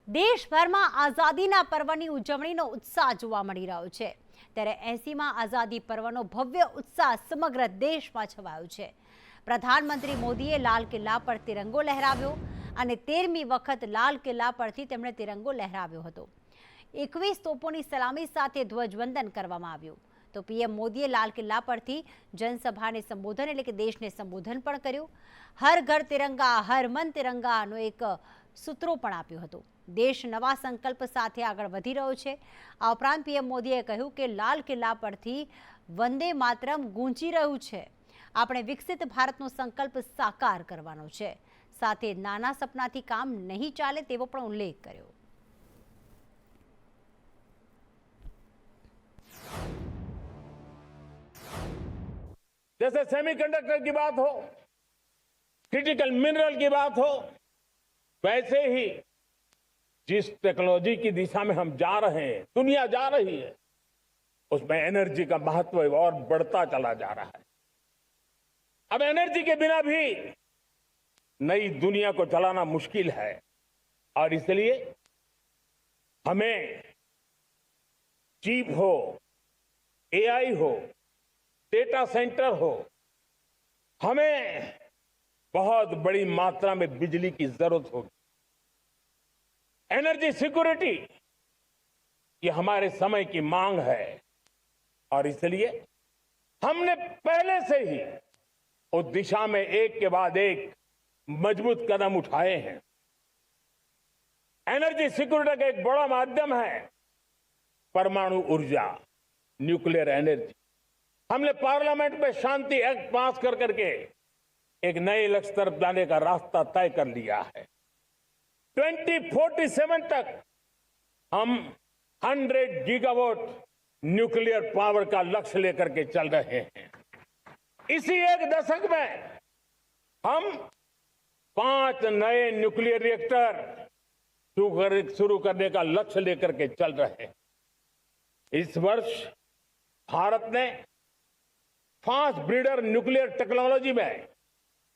દેશભરમાં આઝાદીના પર્વની ઉજવણીનો ઉત્સાહ જોવા મળી રહ્યો છે ત્યારે 80માં આઝાદી પર્વનો ભવ્ય ઉત્સાહ સમગ્ર દેશમાં છવાયો છે। પ્રધાનમંત્રી મોદીએ લાલ કિલ્લા પર તિરંગો લહેરાવ્યો અને 13મી વખત લાલ કિલ્લા પરથી તેમણે તિરંગો લહેરાવ્યો હતો। 21 તોપોની સલામી સાથે ધ્વજવંદન કરવામાં આવ્યું તો પીએમ મોદીએ લાલ કિલ્લા પરથી જનસભાને સંબોધન એટલે કે દેશને સંબોધન પણ કર્યું। હર ઘર તિરંગા હર મન તિરંગાનો એક સૂત્રો પણ આપ્યો હતો। દેશ નવા સંકલ્પ સાથે આગળ વધી રહ્યો છે। આ ઉપરાંત પીએમ મોદીએ કહ્યું કે લાલ કિલ્લા પરથી વંદે માતરમ ગૂંજી રહ્યું છે। આપણે વિકસિત ભારતનો સંકલ્પ સાકાર કરવાનો છે। સાથે નાના સપનાથી કામ નહીં ચાલે તેવો પણ ઉલ્લેખ કર્યો। जैसे सेमीकंडक्टर की बात हो, क्रिटिकल मिनरल की बात हो, वैसे ही जिस टेक्नोलॉजी की दिशा में हम जा रहे हैं, दुनिया जा रही है, उसमें एनर्जी का महत्व और बढ़ता चला जा रहा है। अब एनर्जी के बिना भी नई दुनिया को चलाना मुश्किल है और इसलिए हमें चिप हो, एआई हो, डेटा सेंटर हो, हमें बहुत बड़ी मात्रा में बिजली की जरूरत होगी। एनर्जी सिक्योरिटी ये हमारे समय की मांग है और इसलिए हमने पहले से ही उस दिशा में एक के बाद एक मजबूत कदम उठाए हैं। एनर्जी सिक्योरिटी का एक बड़ा माध्यम है परमाणु ऊर्जा, न्यूक्लियर एनर्जी। हमने पार्लियामेंट में शांति एक्ट पास कर करके एक नए लक्ष्य तरफ जाने का रास्ता तय कर लिया है। 2047 तक हम 100 गीगावाट न्यूक्लियर पावर का लक्ष्य लेकर के चल रहे हैं। इसी एक दशक में हम 5 नए न्यूक्लियर रिएक्टर शुरू करने का लक्ष्य लेकर के चल रहे हैं। इस वर्ष भारत ने फास्ट ब्रीडर न्यूक्लियर टेक्नोलॉजी में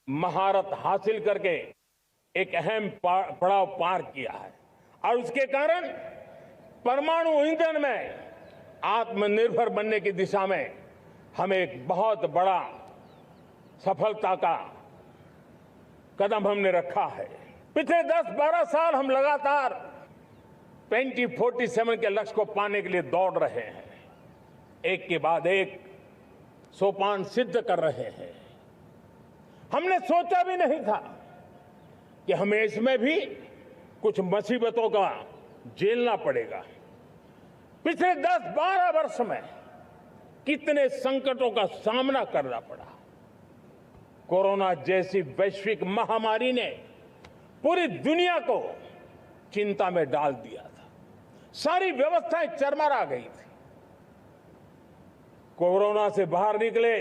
महारत हासिल करके एक अहम पड़ाव पार किया है और उसके कारण परमाणु ईंधन में आत्मनिर्भर बनने की दिशा में हमें एक बहुत बड़ा सफलता का कदम हमने रखा है। पिछले 10-12 साल हम लगातार 2047 के लक्ष्य को पाने के लिए दौड़ रहे हैं। एक के बाद एक सोपान सिद्ध कर रहे हैं। हमने सोचा भी नहीं था कि हमें इसमें भी कुछ मुसीबतों का झेलना पड़ेगा। पिछले 10-12 वर्ष में कितने संकटों का सामना करना पड़ा। कोरोना जैसी वैश्विक महामारी ने पूरी दुनिया को चिंता में डाल दिया था। सारी व्यवस्थाएं चरमरा गई थी। कोरोना से बाहर निकले,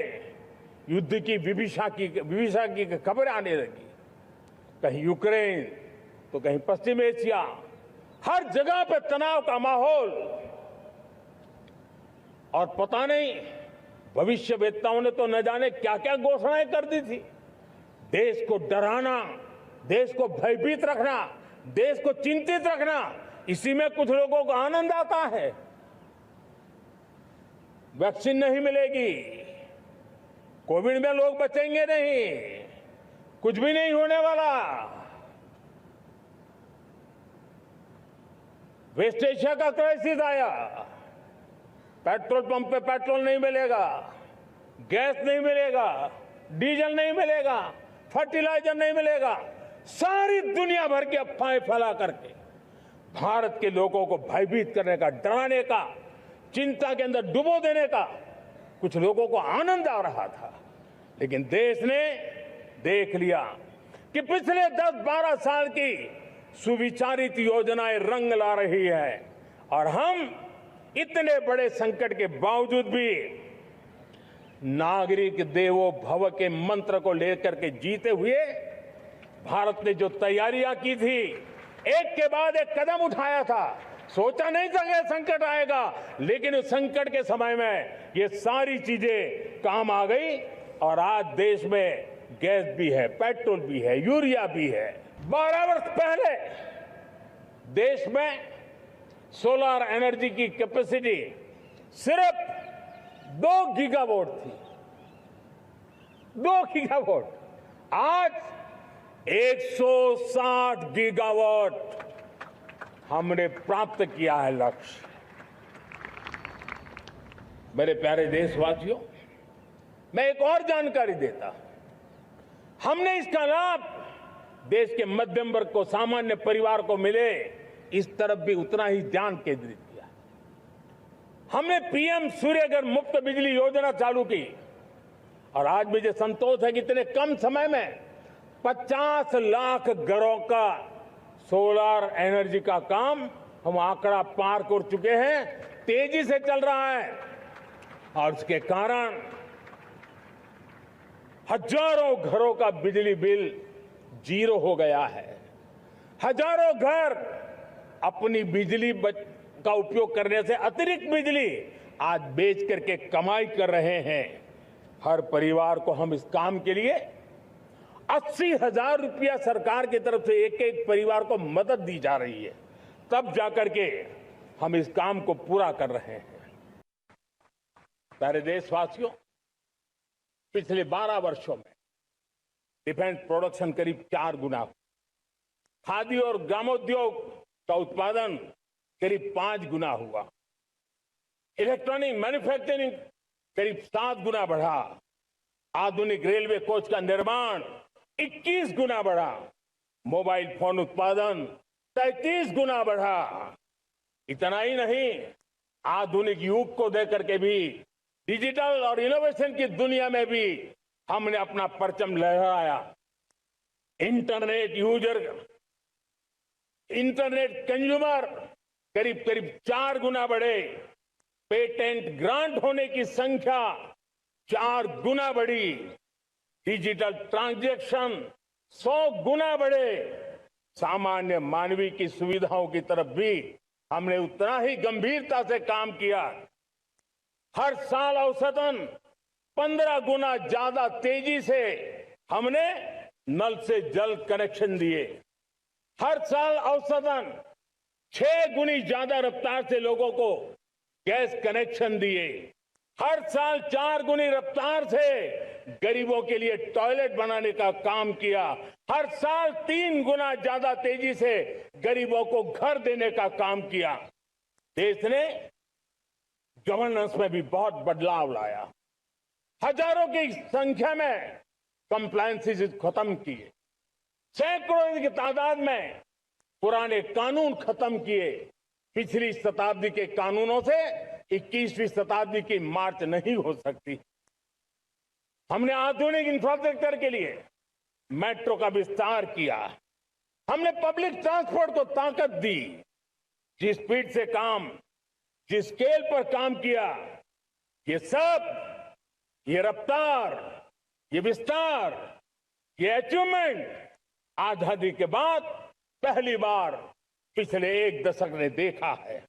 युद्ध की विभीषा की खबरें आने लगी। कहीं यूक्रेन तो कहीं पश्चिम एशिया, हर जगह पे तनाव का माहौल। और पता नहीं भविष्यवेत्ताओं ने तो न जाने क्या क्या घोषणाएं कर दी थी। देश को डराना, देश को भयभीत रखना, देश को चिंतित रखना, इसी में कुछ लोगों को आनंद आता है। वैक्सीन नहीं मिलेगी, कोविड में लोग बचेंगे नहीं, कुछ भी नहीं होने वाला। वेस्ट एशिया का क्राइसिस आया, पेट्रोल पंप पे पेट्रोल नहीं मिलेगा, गैस नहीं मिलेगा, डीजल नहीं मिलेगा, फर्टिलाइजर नहीं मिलेगा। सारी दुनिया भर की अफवाहें फैला करके भारत के लोगों को भयभीत करने का, डराने का, चिंता के अंदर डुबो देने का कुछ लोगों को आनंद आ रहा था। लेकिन देश ने देख लिया कि पिछले 10-12 साल की सुविचारित योजनाएं रंग ला रही है और हम इतने बड़े संकट के बावजूद भी नागरिक देवो भव के मंत्र को लेकर के जीते हुए भारत ने जो तैयारियां की थी, एक के बाद एक कदम उठाया था। सोचा नहीं था कि संकट आएगा, लेकिन उस संकट के समय में ये सारी चीजें काम आ गई और आज देश में गैस भी है, पेट्रोल भी है, यूरिया भी है। 12 वर्ष पहले देश में सोलर एनर्जी की कैपेसिटी सिर्फ 2 गीगावाट थी। 2 गीगावाट, आज 160 गीगावाट हमने प्राप्त किया है लक्ष्य। मेरे प्यारे देशवासियों, मैं एक और जानकारी देता हूं। हमने इसका लाभ देश के मध्यम वर्ग को, सामान्य परिवार को मिले, इस तरफ भी उतना ही ध्यान केंद्रित किया। हमने पीएम सूर्यघर मुफ्त बिजली योजना चालू की और आज मुझे संतोष है कि इतने कम समय में 50 लाख घरों का सोलर एनर्जी का काम हम आंकड़ा पार कर चुके हैं। तेजी से चल रहा है और इसके कारण हजारों घरों का बिजली बिल 0 हो गया है। हजारों घर अपनी बिजली का उपयोग करने से अतिरिक्त बिजली आज बेच करके कमाई कर रहे हैं। हर परिवार को हम इस काम के लिए 80,000 रुपया सरकार की तरफ से एक एक परिवार को मदद दी जा रही है, तब जाकर के हम इस काम को पूरा कर रहे हैं। प्यारे देशवासियों, पिछले 12 वर्षों में डिफेंस प्रोडक्शन करीब 4 गुना, खादी और ग्रामोद्योग का उत्पादन करीब 5 गुना हुआ, इलेक्ट्रॉनिक मैन्युफैक्चरिंग करीब 7 गुना बढ़ा, आधुनिक रेलवे कोच का निर्माण 21 गुना बढ़ा, मोबाइल फोन उत्पादन 33 गुना बढ़ा। इतना ही नहीं, आधुनिक युग को देकर के भी डिजिटल और इनोवेशन की दुनिया में भी हमने अपना परचम लहराया। इंटरनेट यूजर, इंटरनेट कंज्यूमर करीब करीब 4 गुना बढ़े, पेटेंट ग्रांट होने की संख्या 4 गुना बढ़ी, डिजिटल ट्रांजैक्शन 100 गुना बढ़े। सामान्य मानवीय की सुविधाओं की तरफ भी हमने उतना ही गंभीरता से काम किया। हर साल औसतन 15 गुना ज्यादा तेजी से हमने नल से जल कनेक्शन दिए। हर साल औसतन 6 गुनी ज्यादा रफ्तार से लोगों को गैस कनेक्शन दिए। हर साल 4 गुनी रफ्तार से गरीबों के लिए टॉयलेट बनाने का काम किया। हर साल 3 गुना ज्यादा तेजी से गरीबों को घर देने का काम किया। देश ने गवर्नेंस में भी बहुत बदलाव लाया। हजारों की संख्या में कंप्लायंसेस खत्म किए, सैकड़ों की तादाद में पुराने कानून खत्म किए। पिछली शताब्दी के कानूनों से 21वीं शताब्दी की मार्च नहीं हो सकती। हमने आधुनिक इंफ्रास्ट्रक्चर के लिए मेट्रो का विस्तार किया। हमने पब्लिक ट्रांसपोर्ट को ताकत दी। जिस स्पीड से काम, जिस स्केल पर काम किया, ये सब, ये रफ्तार, ये विस्तार, ये अचीवमेंट आजादी के बाद पहली बार पिछले 1 दशक ने देखा है।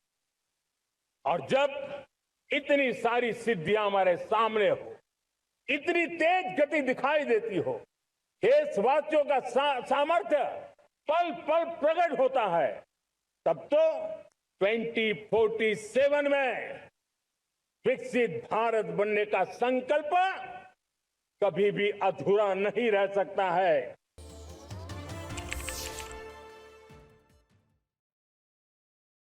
और जब इतनी सारी सिद्धियां हमारे सामने हो, इतनी तेज गति दिखाई देती हो, देशवासियों का सामर्थ्य पल पल प्रकट होता है, तब तो 2047 में विकसित भारत बनने का संकल्प कभी भी अधूरा नहीं रह सकता है।